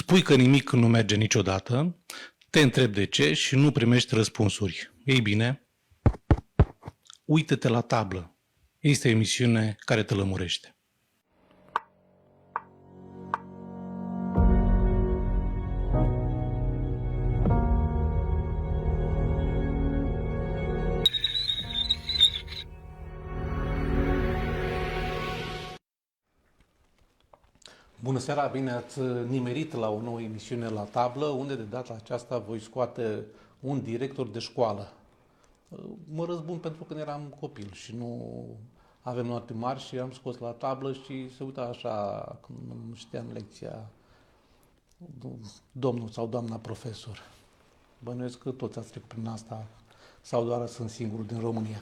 Spui că nimic nu merge niciodată, te întrebi de ce și nu primești răspunsuri. Ei bine, uită-te la tablă. Este o emisiune care te lămurește. Bună seara, bine ați nimerit la o nouă emisiune la tablă, unde de data aceasta voi scoate un director de școală. Mă răzbun pentru că eram copil și nu avem note mari și am scos la tablă și se uita așa, când îmi știam lecția, domnul sau doamna profesor. Bănuiesc că toți ați trecut prin asta sau doar sunt singurul din România.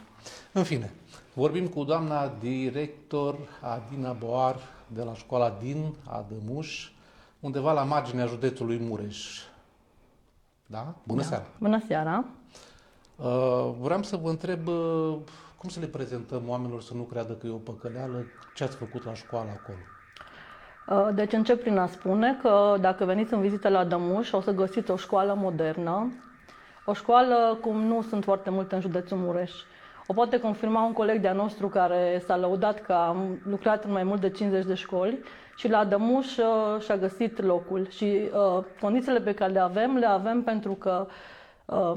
În fine, vorbim cu doamna director Adina Boar de la școala din Adămuș, undeva la marginea județului Mureș. Da? Bună seara! Bună seara! Vreau să vă întreb cum să le prezentăm oamenilor să nu creadă că e o păcăleală, ce ați făcut la școală acolo? Deci încep prin a spune că dacă veniți în vizită la Adămuș o să găsiți o școală modernă, o școală cum nu sunt foarte multe în județul Mureș. O poate confirma un coleg de-a nostru care s-a lăudat că a lucrat în mai mult de 50 de școli și la Adămuș și-a găsit locul. Și condițiile pe care le avem pentru că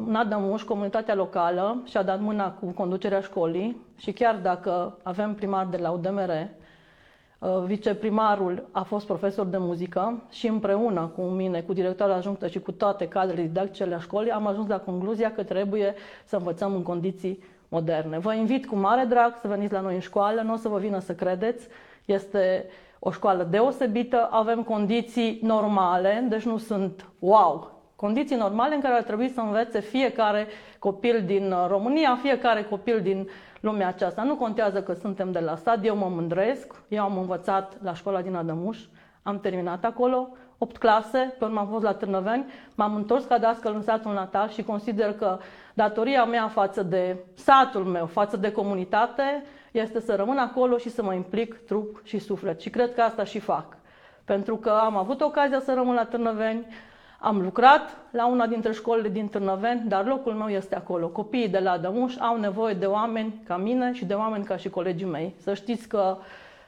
în Adămuș, comunitatea locală și-a dat mâna cu conducerea școlii și chiar dacă avem primar de la UDMR, viceprimarul a fost profesor de muzică și împreună cu mine, cu directorul adjunctă și cu toate cadrele didactice ale școlii, am ajuns la concluzia că trebuie să învățăm în condiții moderne. Vă invit cu mare drag să veniți la noi în școală, nu o să vă vină să credeți, este o școală deosebită, avem condiții normale, deci nu sunt wow, condiții normale în care ar trebui să învețe fiecare copil din România, fiecare copil din lumea aceasta. Nu contează că suntem de la sat, eu mă mândresc, eu am învățat la școala din Adămuș, am terminat acolo 8 clase, pe urmă am fost la Târnăveni, m-am întors ca dascăl în satul natal și consider că datoria mea față de satul meu, față de comunitate, este să rămân acolo și să mă implic trup și suflet. Și cred că asta și fac. Pentru că am avut ocazia să rămân la Târnăveni, am lucrat la una dintre școlile din Târnăveni, dar locul meu este acolo. Copiii de la Adămuș au nevoie de oameni ca mine și de oameni ca și colegii mei. Să știți că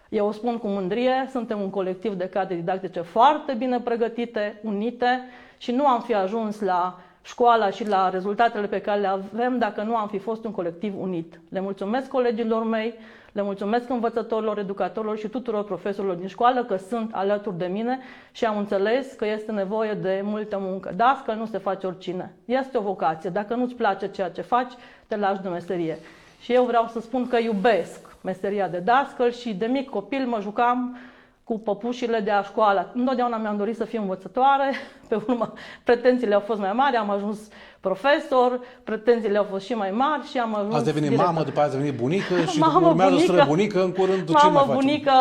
eu o spun cu mândrie, suntem un colectiv de cadre didactice foarte bine pregătite, unite și nu am fi ajuns la școala și la rezultatele pe care le avem dacă nu am fi fost un colectiv unit. Le mulțumesc colegilor mei, le mulțumesc învățătorilor, educatorilor și tuturor profesorilor din școală că sunt alături de mine și am înțeles că este nevoie de multă muncă. Dascăl nu se face oricine. Este o vocație. Dacă nu-ți place ceea ce faci, te lași de meserie. Și eu vreau să spun că iubesc meseria de dascăl și de mic copil mă jucam cu păpușile de a școală. Întotdeauna mi-am dorit să fiu învățătoare, pe urmă pretențiile au fost mai mari, am ajuns profesor, pretențiile au fost și mai mari și am ajuns Ați devenit director. mamă, după aia ați devenit bunică și Mamă, urmează bunică, străbunică, în curând ce mai mamă, facem? bunică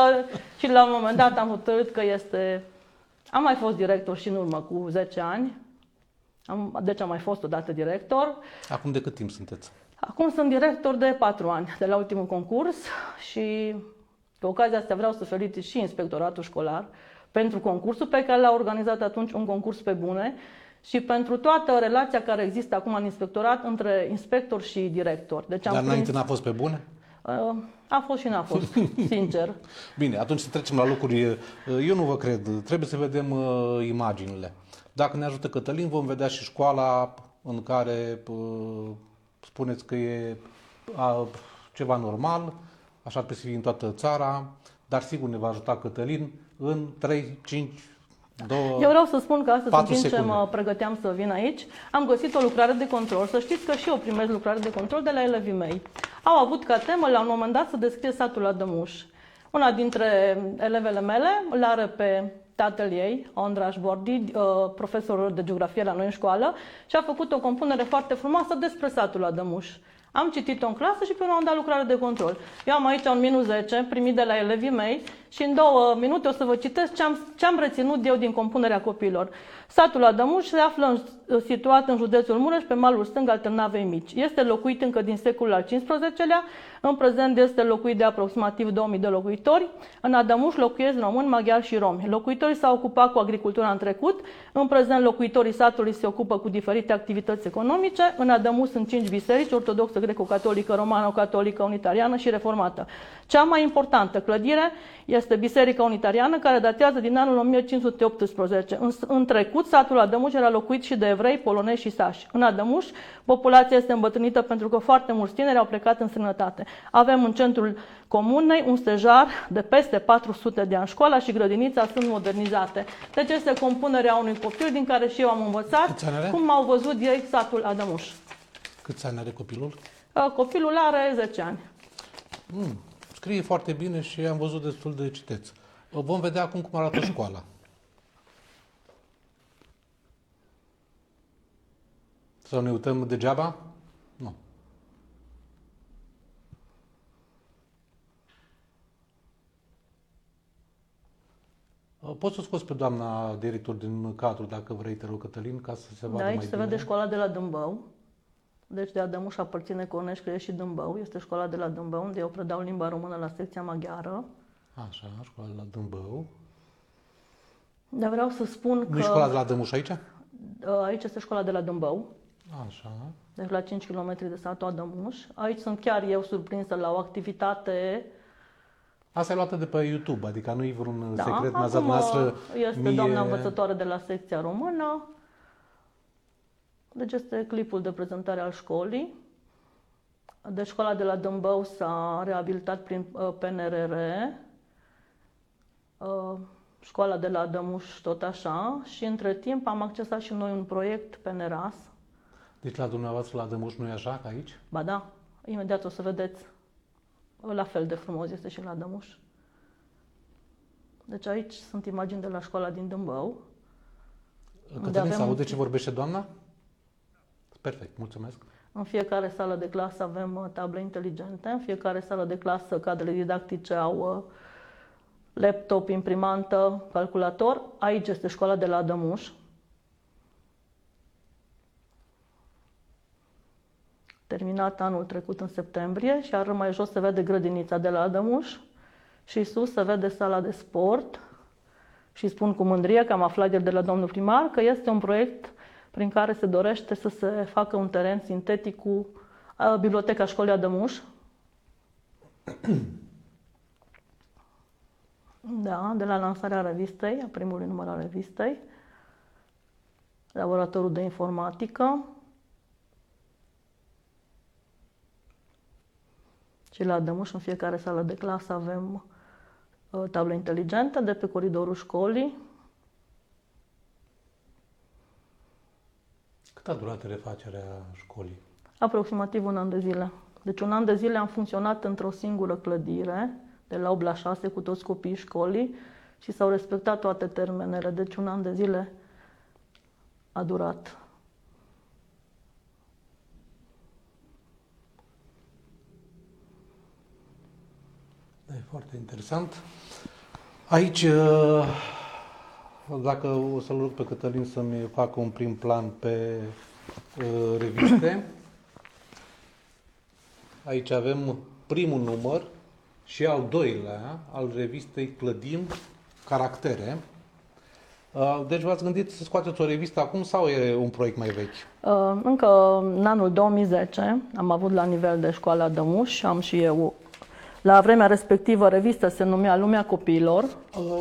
și la un moment dat am hotărât că este... Am mai fost director și în urmă cu 10 ani, deci am mai fost odată director. Acum de cât timp sunteți? Acum sunt director de 4 ani, de la ultimul concurs și pe ocazia asta vreau să felicit și inspectoratul școlar pentru concursul pe care l-a organizat atunci, un concurs pe bune, și pentru toată relația care există acum în inspectorat între inspector și director. Deci Dar înainte n-a fost pe bune? A fost și n-a fost, sincer. Bine, atunci să trecem la lucruri. Eu nu vă cred, trebuie să vedem imaginile. Dacă ne ajută Cătălin, vom vedea și școala în care spuneți că e ceva normal, așa trebuie să fie în toată țara, dar sigur ne va ajuta Cătălin în 3, 5, 2, Eu vreau să spun că astăzi, în timp secunde. ce mă pregăteam să vin aici, am găsit o lucrare de control. Să știți că și eu primesc lucrare de control de la elevii mei. Au avut ca temă, la un moment dat, să descrie satul Adămuș. Una dintre elevele mele îl are pe tatăl ei, Ondraș Bordi, profesor de geografie la noi în școală, și a făcut o compunere foarte frumoasă despre satul Adămuș. Am citit-o în clasă și pe urmă am dat lucrare de control. Eu am aici un -10 primit de la elevii mei și în 2 minute o să vă citesc ce am reținut eu din compunerea copiilor. Satul Adămuș se află situat în județul Mureș, pe malul stâng al Târnavei Mici. Este locuit încă din secolul al XV-lea, în prezent este locuit de aproximativ 2000 de locuitori. În Adămuș locuiesc români, maghiari și romi. Locuitorii s-au ocupat cu agricultura în trecut, în prezent locuitorii satului se ocupă cu diferite activități economice. În Adămuș sunt 5 biserici, ortodoxă, greco-catolică, romano-catolică, unitariană și reformată. Cea mai importantă clădire este Biserica Unitariană, care datează din anul 1518. În trecut, satul Adămuș era locuit și de evrei, polonezi și sași. În Adămuș, populația este îmbătrânită pentru că foarte mulți tineri au plecat în străinătate. Avem în centrul comunei un stejar de peste 400 de ani. Școala și grădinița sunt modernizate. Deci este compunerea unui copil din care și eu am învățat cum au văzut ei satul Adămuș. Câți ani are copilul? Copilul are 10 ani. Scrie foarte bine și am văzut destul de citeț. Vom vedea acum cum arată școala. Sau ne uităm degeaba? Nu. Poți să scoți pe doamna director din cadru, dacă vrei, te rog, Cătălin, ca să se vadă mai Aici bine. se vede școala de la Dâmbău. Deci de Adămuș aparține Cornești, Crăiești și Dâmbău. Este școala de la Dâmbău, unde eu predau limba română la secția maghiară. Așa, școala de la Dâmbău. Dar vreau să spun că... Nu-i școala de la Dămuș aici? Aici este școala de la Dâmbău. Așa. Deci la 5 km de satul Adămuș. Aici sunt chiar eu surprinsă la o activitate. Asta e luată de pe YouTube, adică nu e vreun Da, secret. acum este doamna învățătoare de la secția română. Deci este clipul de prezentare al școlii. Deci școala de la Dâmbău s-a reabilitat prin PNRR. Școala de la Adămuș tot așa. Și între timp am accesat și noi un proiect PNRAS. Deci la dumneavoastră la Dămuș nu e așa ca aici? Ba da, imediat o să vedeți. La fel de frumos este și la Dămuș. Deci aici sunt imagini de la școala din Dâmbău. Cătălin, se aude ce vorbește doamna? Perfect, mulțumesc. În fiecare sală de clasă avem table inteligente, în fiecare sală de clasă cadrele didactice au laptop, imprimantă, calculator. Aici este școala de la Adămuș. Terminat anul trecut în septembrie, și iar mai jos se vede grădinița de la Adămuș și sus se vede sala de sport. Și spun cu mândrie că am aflat ieri de la domnul primar că este un proiect prin care se dorește să se facă un teren sintetic cu biblioteca școlii Adămuș. Da, de la lansarea revistei, a primului număr al revistei, laboratorul de informatică. Și la Adămuș, în fiecare sală de clasă, avem table inteligente de pe coridorul școlii. Cât a durat refacerea școlii? Aproximativ 1 an de zile. Deci 1 an de zile am funcționat într-o singură clădire, de la 8 la 6, cu toți copiii școlii, și s-au respectat toate termenele. Deci 1 an de zile a durat. E foarte interesant. Aici, dacă o să-l rog pe Cătălin să-mi facă un prim plan pe reviste. Aici avem primul număr și al doilea al revistei Clădim Caractere. Deci v-ați gândit să scoateți o revistă acum sau e un proiect mai vechi? Încă în anul 2010 am avut la nivel de școală Adămuș și am și eu. La vremea respectivă, revista se numea Lumea Copiilor.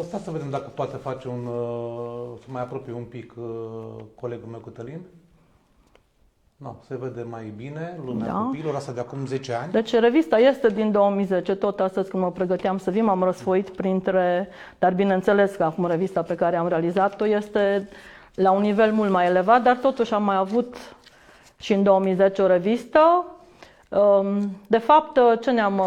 Stați să vedem dacă poate face să mai apropie un pic colegul meu Cătălin. Nu, se vede mai bine Lumea Copiilor, asta de acum 10 ani. Deci revista este din 2010, tot astăzi când mă pregăteam să vin, m-am răsfoit printre... Dar bineînțeles că acum revista pe care am realizat-o este la un nivel mult mai elevat, dar totuși am mai avut și în 2010 o revistă. De fapt, ce ne-am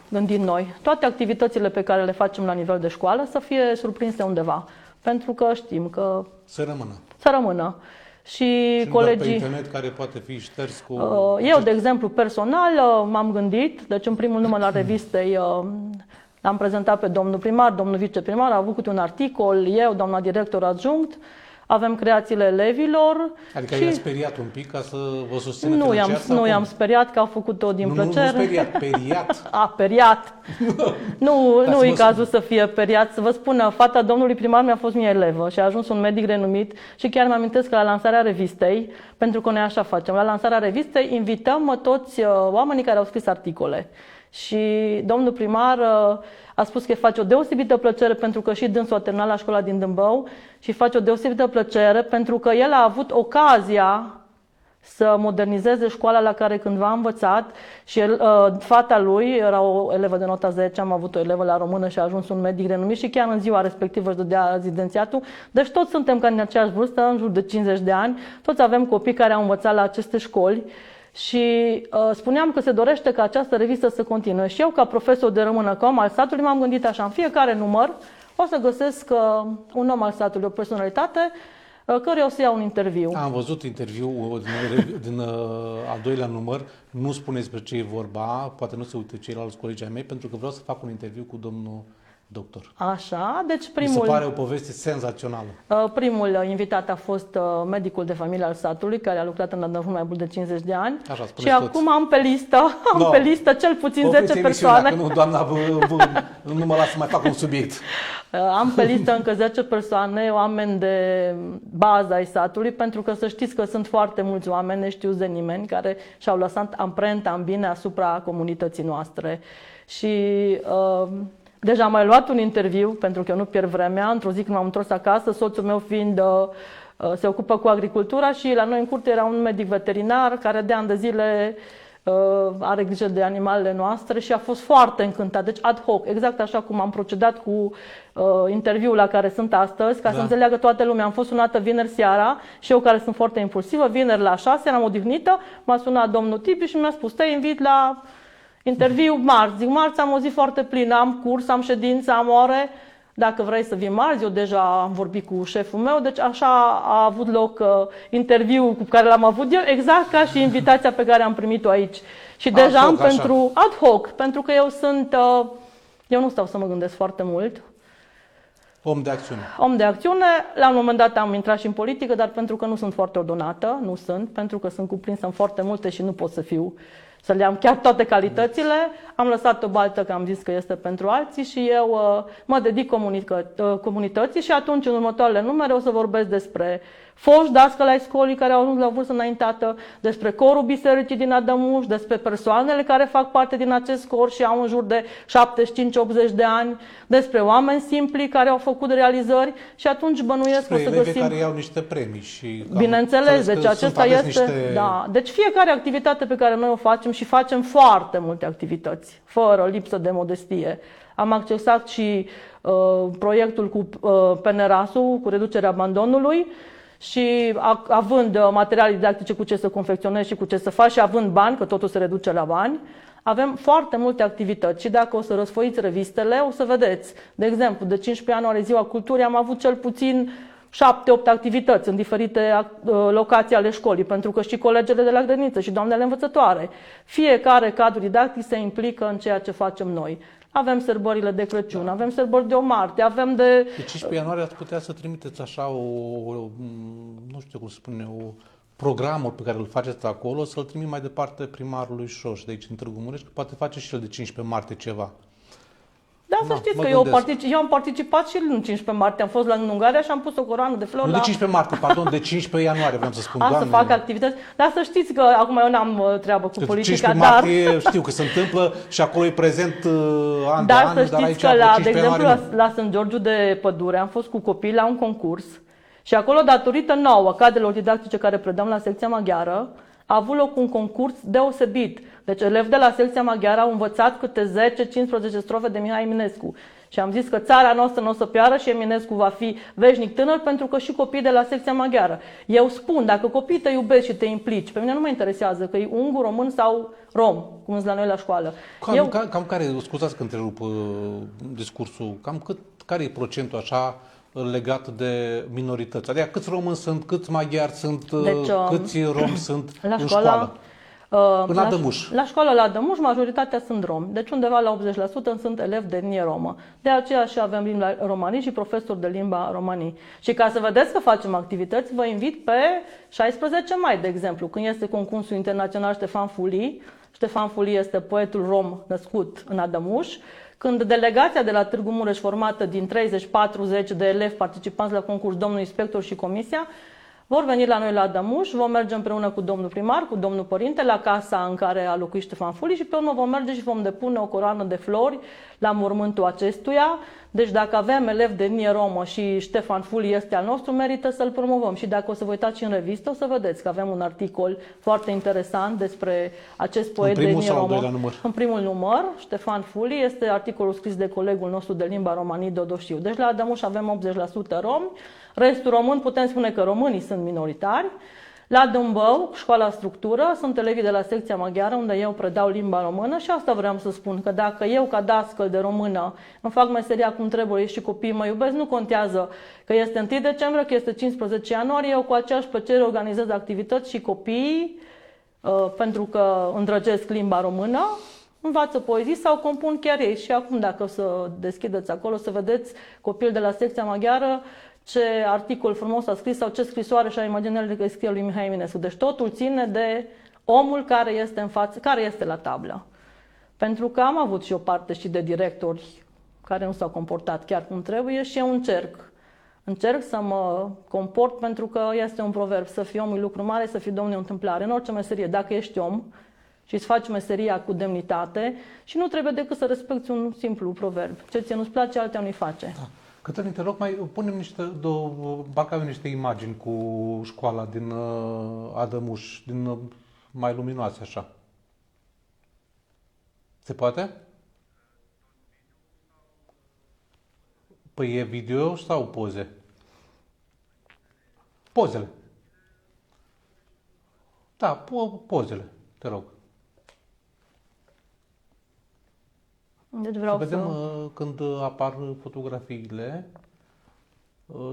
gândit noi? Toate activitățile pe care le facem la nivel de școală să fie surprinse undeva, pentru că știm că... Să rămână. Să rămână. Și colegii... pe internet care poate fi șters cu... Eu, de exemplu, personal, m-am gândit, deci în primul număr al revistei L-am prezentat pe domnul primar, domnul viceprimar, a avut câte un articol, eu, doamna director adjunct, avem creațiile elevilor. Adică și i-a speriat un pic ca să vă susțină nu i-am speriat, că au făcut-o din plăcere. Nu speriat, periat. A, periat. Nu e cazul să fie periat. Să vă spun, fata domnului primar mi-a fost mie elevă și a ajuns un medic renumit și chiar mi-amintesc că la lansarea revistei, pentru că noi așa facem, la lansarea revistei invităm toți oamenii care au scris articole. Și domnul primar a spus că îi face o deosebită plăcere pentru că și dânsul a terminat la școala din Dâmbău și face o deosebită plăcere pentru că el a avut ocazia să modernizeze școala la care cândva a învățat și fata lui era o elevă de nota 10, am avut o elevă la română și a ajuns un medic renumit și chiar în ziua respectivă își dădea rezidențiatul. Deci toți suntem ca în aceeași vârstă, în jur de 50 de ani, toți avem copii care au învățat la aceste școli. Și spuneam că se dorește ca această revistă să continue. Și eu, ca profesor de română, ca om al satului, m-am gândit așa, în fiecare număr o să găsesc un om al satului, o personalitate, căruia o să iau un interviu. Am văzut interviul din al doilea număr, nu spuneți pe ce e vorba, poate nu se uită ceilalți colegi ai mei, pentru că vreau să fac un interviu cu domnul doctor. Așa, deci Mi se pare o poveste senzațională. Primul invitat a fost medicul de familie al satului, care a lucrat în Adămul mai mult de 50 de ani. Așa, și acum am pe listă cel puțin 10 persoane. Dacă nu, doamna, nu mă las să mai fac un subiect. Am pe listă încă 10 persoane, oameni de bază ai satului, pentru că să știți că sunt foarte mulți oameni neștiuți de nimeni care și-au lăsat amprenta în bine asupra comunității noastre. Și deja am mai luat un interviu, pentru că eu nu pierd vremea. Într-o zi când m-am întors acasă, soțul meu fiind se ocupă cu agricultura și la noi în curte era un medic veterinar care de ani de zile are grijă de animalele noastre și a fost foarte încântat. Deci ad hoc, exact așa cum am procedat cu interviul la care sunt astăzi, ca să înțeleagă toată lumea. Am fost sunată vineri seara și eu, care sunt foarte impulsivă, vineri la 6, eram odihnită, m-a sunat domnul Tipi și mi-a spus: te invit la interviu marți. Zic, marți am o zi foarte plină, am curs, am ședință, am ore. Dacă vrei să vii marți, eu deja am vorbit cu șeful meu, deci așa a avut loc interviul cu care l-am avut eu, exact ca și invitația pe care am primit-o aici. Și deja am pentru ad hoc, pentru că eu nu stau să mă gândesc foarte mult. Om de acțiune. Om de acțiune. La un moment dat am intrat și în politică, dar pentru că nu sunt foarte ordonată, pentru că sunt cuprinsă în foarte multe și nu pot să le am chiar toate calitățile. Am lăsat-o baltă, că am zis că este pentru alții și eu mă dedic comunității și atunci, în următoarele numere, o să vorbesc despre foști dascăli ai școlii care au ajuns la vârstă înaintată, despre corul bisericii din Adămuș, despre persoanele care fac parte din acest cor și au în jur de 75-80 de ani, despre oameni simpli care au făcut realizări și atunci bănuiesc că o să găsim... care iau niște premii și... Bineînțeles, deci acesta este... Niște... Da. Deci fiecare activitate pe care noi o facem și facem foarte multe activități, fără lipsă de modestie. Am accesat și proiectul cu PNRAS-ul, cu reducerea abandonului, și având materiale didactice cu ce să confecționezi și cu ce să faci și având bani, că totul se reduce la bani, avem foarte multe activități și dacă o să răsfoiți revistele, o să vedeți. De exemplu, de 15 ianuarie, Ziua Culturii, am avut cel puțin 7-8 activități în diferite locații ale școlii, pentru că și colegele de la grădiniță și doamnele învățătoare. Fiecare cadru didactic se implică în ceea ce facem noi. Avem sărbările de Crăciun, avem sărbări de o Marte, avem de... Pe 15 ianuarie ați putea să trimiteți așa nu știu cum să spune, programul pe care îl faceți acolo, să-l trimit mai departe primarului Șoș, de aici în Târgu Mureș, că poate face și el de 15 martie ceva. Da, să știți că eu am participat și în 15 martie, am fost în Ungaria și am pus o coroană de flori. Nu de 15 martie, pardon, de 15 ianuarie, vreau să spun, Doamne. Să fac activități, dar să știți că acum eu n-am treabă cu politica, 15 martie știu că se întâmplă și acolo e prezent an de an, dar să știți că, de exemplu, la Sfânt Georgiu de Pădure am fost cu copii la un concurs și acolo, datorită nouă cadrelor didactice care predăm la secția maghiară, a avut loc un concurs deosebit. Deci elevi de la secția maghiară au învățat câte 10-15 strofe de Mihai Eminescu. Și am zis că țara noastră nu o să piară și Eminescu va fi veșnic tânăr, pentru că și copiii de la secția maghiară. Eu spun, dacă copiii te iubesc și te implici, pe mine nu mă interesează că e ungur, român sau rom, cum sunt la noi la școală. Cam care, scuzați că întrerup discursul, care e procentul așa legat de minorități? Adică câți români sunt, câți maghiari sunt, câți romi sunt în școală? În Adămuș. La școala la Adămuș, majoritatea sunt romi. Deci undeva la 80% sunt elevi de etnie romă. De aceea și avem limba romanii și profesori de limba romanii. Și ca să vedeți că facem activități, vă invit pe 16 mai, de exemplu, când este concursul internațional Ștefan Fulii. Ștefan Fulii este poetul rom născut în Adămuș. Când delegația de la Târgu Mureș, formată din 30-40 de elevi participanți la concurs, domnul inspector și comisia, vor veni la noi la Adămuș, vom merge împreună cu domnul primar, cu domnul părinte, la casa în care a locuit Ștefan Fulii și pe urmă vom merge și vom depune o coroană de flori la mormântul acestuia. Deci dacă avem elevi de etnie romă și Ștefan Fulii este al nostru, merită să-l promovăm. Și dacă o să vă uitați și în revistă, o să vedeți că avem un articol foarte interesant despre acest poet de etnie romă. În primul număr, Ștefan Fulii, este articolul scris de colegul nostru de limba romanii, Dodoșiu. Deci la Adămuș avem 80% romi, restul români, putem spune că românii sunt minoritari. La Dâmbău, școala structură, sunt elevii de la secția maghiară, unde eu predau limba română și asta vreau să spun, că dacă eu, ca dascăl de română, îmi fac meseria cum trebuie și copiii mă iubesc, nu contează că este 1 decembrie, că este 15 ianuarie, eu cu aceeași plăcere organizez activități și copiii, pentru că îndrăgesc limba română, învață poezii sau compun chiar ei. Și acum, dacă o să deschideți acolo, să vedeți copil de la secția maghiară, ce articol frumos a scris sau ce scrisoare și-a imaginat că scrie lui Mihai Eminescu. Deci totul ține de omul care este în față, care este la tablă. Pentru că am avut și o parte și de directori care nu s-au comportat chiar cum trebuie și eu încerc să mă comport, pentru că este un proverb, să fii om e lucru mare, să fii domn e o întâmplare. În orice meserie, dacă ești om și îți faci meseria cu demnitate, și nu trebuie decât să respecti un simplu proverb. Ce ție nu-ți place, altea nu-i face. Da. Cătălin, te rog, mai punem parcă avem niște imagini cu școala din Adămuș, din mai luminoase așa. Se poate? Păi e video sau poze? Pozele. Da, pozele, te rog. Deci vreau să vedem când apar fotografiile,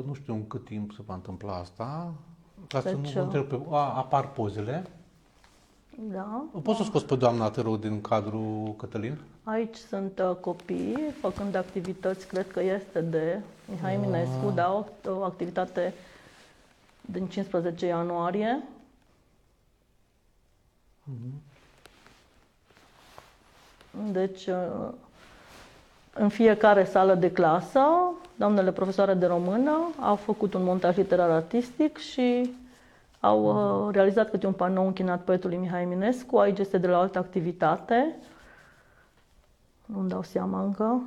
nu știu în cât timp se va întâmpla asta, ca să nu vă întreb apar pozele. Da. Poți să scoți pe doamna, te rog, din cadrul, Cătălin? Aici sunt copii făcând activități, cred că este de Mihai Eminescu, da, o activitate din 15 ianuarie. Deci, în fiecare sală de clasă, doamnele profesoare de română au făcut un montaj literar-artistic și au realizat câte un panou închinat poetului Mihai Eminescu. Aici este de la o altă activitate. Nu-mi dau seama încă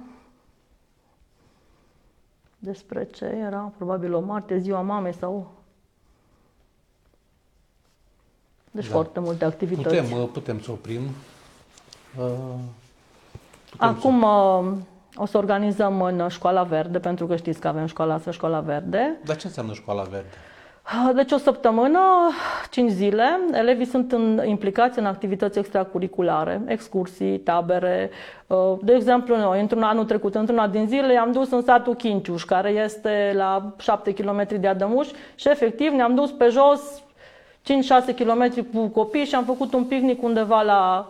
despre ce era. Probabil o martie, ziua mamei sau... Deci foarte multe activități. Putem să oprim. Acum o să organizăm în Școala Verde, pentru că știți că avem Școala Verde. Dar ce înseamnă Școala Verde? Deci o săptămână, 5 zile, elevii sunt implicați în activități extracurriculare, excursii, tabere. De exemplu, noi, anul trecut, într-una din zile, i-am dus în satul Chinciuș, care este la 7 km de Adămuș și efectiv ne-am dus pe jos 5-6 km cu copii și am făcut un picnic undeva la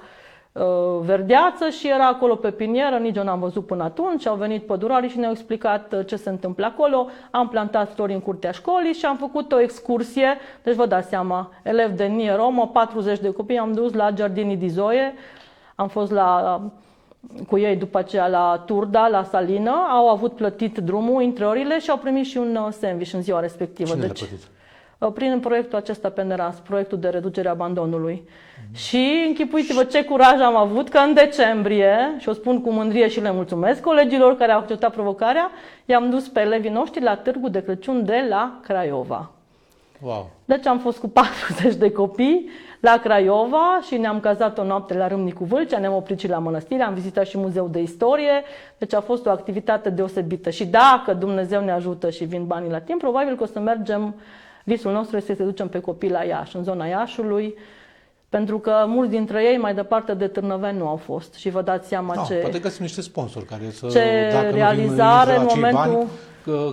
Verdeață și era acolo pepinieră, nici eu n-am văzut până atunci, au venit pădurarii și ne-au explicat ce se întâmplă acolo, am plantat flori în curtea școlii și am făcut o excursie, deci vă dați seama, elevi de etnie romă, 40 de copii, am dus la Giardini di Zoe, am fost cu ei după aceea la Turda, la Salină, au avut plătit drumul, intrările și au primit și un sandwich în ziua respectivă. Cine deci, le-a plătit? Prin proiectul acesta PNRAS, proiectul de reducere a abandonului. Și închipuiți-vă ce curaj am avut că în decembrie, și o spun cu mândrie și le mulțumesc colegilor care au acceptat provocarea, i-am dus pe elevii noștri la Târgul de Crăciun de la Craiova. Wow. Deci am fost cu 40 de copii la Craiova și ne-am cazat o noapte la Râmnicu Vâlcea, ne-am oprit și la mănăstire, am vizitat și Muzeul de Istorie, deci a fost o activitate deosebită. Și dacă Dumnezeu ne ajută și vin banii la timp, probabil că o să mergem. Visul nostru este să ducem pe copii la Iași, în zona Iașului, pentru că mulți dintre ei mai departe de Târnăveni nu au fost și vă dați seama Poate găsim niște sponsori care să... Ce realizare în momentul...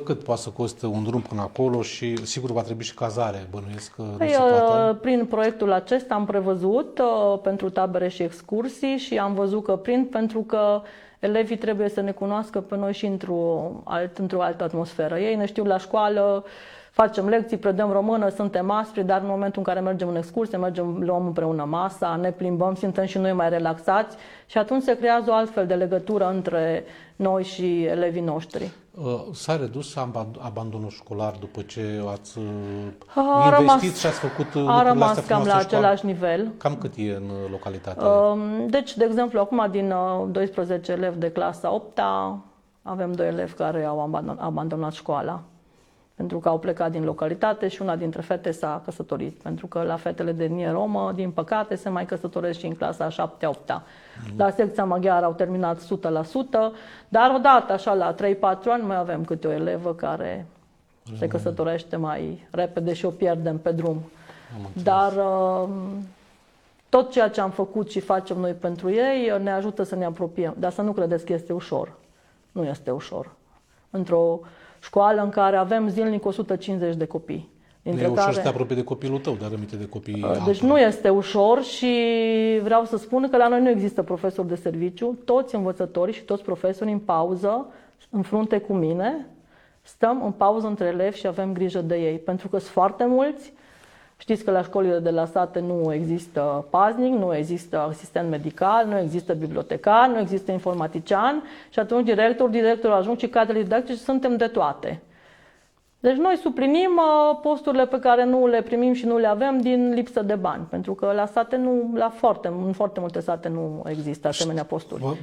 cât poate să costă un drum până acolo și sigur va trebui și cazare, bănuiesc că nu se poate. Prin proiectul acesta am prevăzut pentru tabere și excursii și am văzut că pentru că elevii trebuie să ne cunoască pe noi și într-o altă atmosferă. Ei ne știu la școală, facem lecții, predăm română, suntem aspri, dar în momentul în care mergem în excursie, luăm împreună masa, ne plimbăm, suntem și noi mai relaxați și atunci se creează o altfel de legătură între noi și elevii noștri. S-a redus abandonul școlar după ce ați investit și ați făcut lucrurile A rămas astea cam la același nivel. Cam cât e în localitate? Deci, de exemplu, acum din 12 elevi de clasa 8-a, avem 2 elevi care au abandonat școala. Pentru că au plecat din localitate și una dintre fete s-a căsătorit. Pentru că la fetele de etnie romă, din păcate, se mai căsătoresc și în clasa 7-8-a. La secția maghiară au terminat 100%, dar odată, așa, la 3-4 ani, mai avem câte o elevă care se căsătorește mai repede și o pierdem pe drum. Dar tot ceea ce am făcut și facem noi pentru ei ne ajută să ne apropiem. Dar să nu credeți că este ușor. Nu este ușor. Într-o școală în care avem zilnic 150 de copii. Nu e ușor să te apropii de copilul tău, dar rămite de copii. Deci nu este ușor și vreau să spun că la noi nu există profesor de serviciu. Toți învățătorii și toți profesorii în pauză, în frunte cu mine, stăm în pauză între elevi și avem grijă de ei. Pentru că sunt foarte mulți. Știți că la școlile de la sate nu există paznic, nu există asistent medical, nu există bibliotecar, nu există informatician și atunci director ajung și cadrele didactice și suntem de toate. Deci noi suplinim posturile pe care nu le primim și nu le avem din lipsă de bani, pentru că la sate în foarte multe sate nu există asemenea posturi.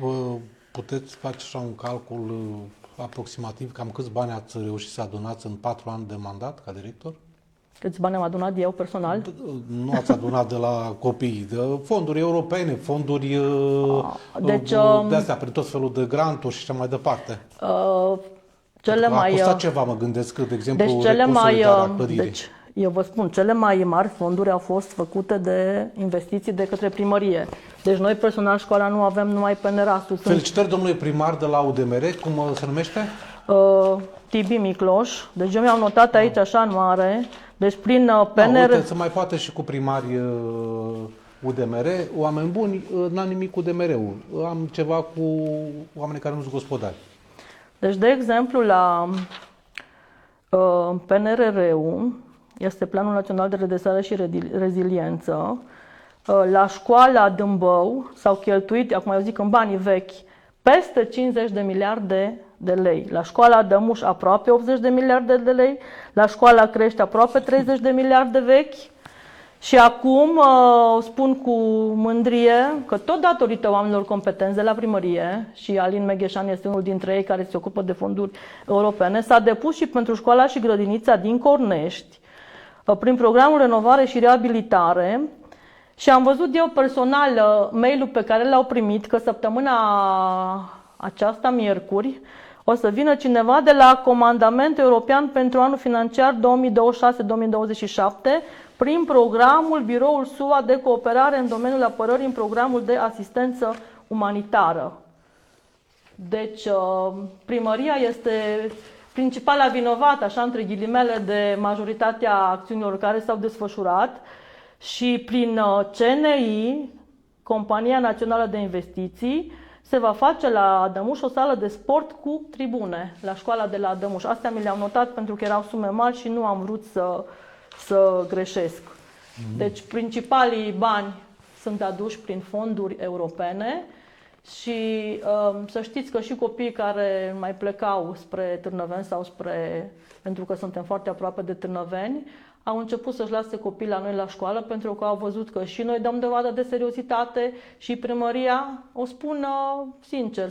Puteți face așa un calcul aproximativ cam câți bani ați reușit să adunați în 4 ani de mandat ca director? Câți bani am adunat eu personal? Nu ați adunat de la copii, de fonduri europene, fonduri de astea, prin tot felul de granturi și așa mai departe. A costat ceva, mă gândesc, de exemplu, deci, eu vă spun, cele mai mari fonduri au fost făcute de investiții de către primărie. Deci noi, personal, școala nu avem numai PNRAS-ul. Felicitări domnului primar de la UDMR, cum se numește? Tibi Micloș. Deci eu mi-am notat aici așa în mare. Deci prin PNR... Uite, se mai poate și cu primari UDMR, oameni buni, n-am nimic cu UDMR-ul. Am ceva cu oameni care nu sunt gospodari. Deci, de exemplu, la PNRR-ul, este Planul Național de Redresare și Reziliență, la școala Dâmbău s-au cheltuit, acum eu zic în banii vechi, peste 50 de miliarde de lei. La școala Dămuș aproape 80 de miliarde de lei, la școala Crești aproape 30 de miliarde vechi. Și acum spun cu mândrie că tot datorită oamenilor competenți de la primărie, și Alin Megheșan este unul dintre ei care se ocupă de fonduri europene, s-a depus și pentru școala și grădinița din Cornești, prin programul Renovare și Reabilitare. Și am văzut eu personal mail-ul pe care l-au primit, că săptămâna aceasta, miercuri, o să vină cineva de la Comandamentul European pentru anul financiar 2026-2027 prin programul Biroul SUA de cooperare în domeniul apărării, în programul de asistență umanitară. Deci primăria este principala vinovată, așa între ghilimele, de majoritatea acțiunilor care s-au desfășurat și prin CNI, Compania Națională de Investiții, se va face la Adămuș o sală de sport cu tribune, la școala de la Adămuș. Astea mi le-am notat pentru că erau sume mari și nu am vrut să greșesc. Deci principalii bani sunt aduși prin fonduri europene și să știți că și copiii care mai plecau spre Târnăveni sau pentru că suntem foarte aproape de Târnăveni, au început să-și lase copiii la noi la școală pentru că au văzut că și noi dăm dovadă de seriozitate și primăria, o spun sincer,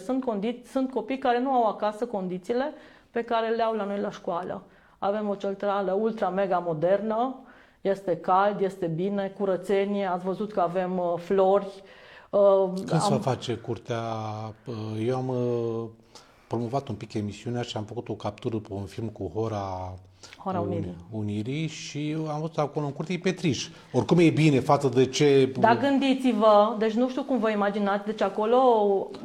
sunt copii care nu au acasă condițiile pe care le au la noi la școală. Avem o centrală ultra mega modernă, este cald, este bine, curățenie, ați văzut că avem flori. Când se face curtea, eu am promovat un pic emisiunea și am făcut o captură pe un film cu Hora Unirii și am văzut acolo în curte, e Petriș. Oricum e bine față de ce... Dar gândiți-vă, deci nu știu cum vă imaginați, deci acolo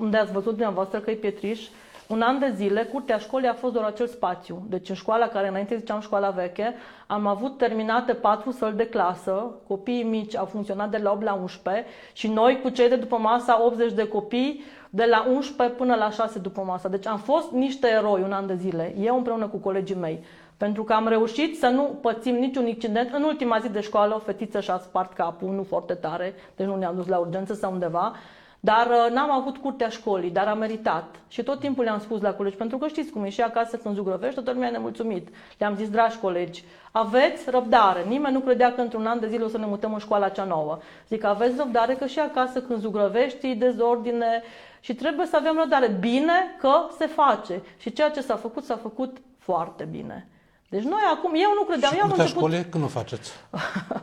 unde ați văzut dumneavoastră că e Petriș, un an de zile, curtea școlii a fost doar acel spațiu. Deci în școala care înainte ziceam școala veche, am avut terminate 4 săli de clasă, copiii mici au funcționat de la 8 la 11 și noi cu cei de după masa 80 de copii de la 11 până la 6 după masa. Deci am fost niște eroi un an de zile, eu împreună cu colegii mei. Pentru că am reușit să nu pățim niciun incident. În ultima zi de școală o fetiță și-a spart capul, nu foarte tare, deci nu ne-am dus la urgență sau undeva. Dar n-am avut curtea școlii, dar a meritat. Și tot timpul le-am spus la colegi, pentru că știți cum e și acasă când zugrăvești, toată lumea e nemulțumit. Le-am zis, dragi colegi, aveți răbdare. Nimeni nu credea că într-un an de zile o să ne mutăm în școala cea nouă. Zic, aveți răbdare că și acasă când zugrăvești, e dezordine și trebuie să avem răbdare. Bine că se face. Și ceea ce s-a făcut foarte bine. Deci noi acum, eu nu credeam, și eu am început... școli, când o faceți?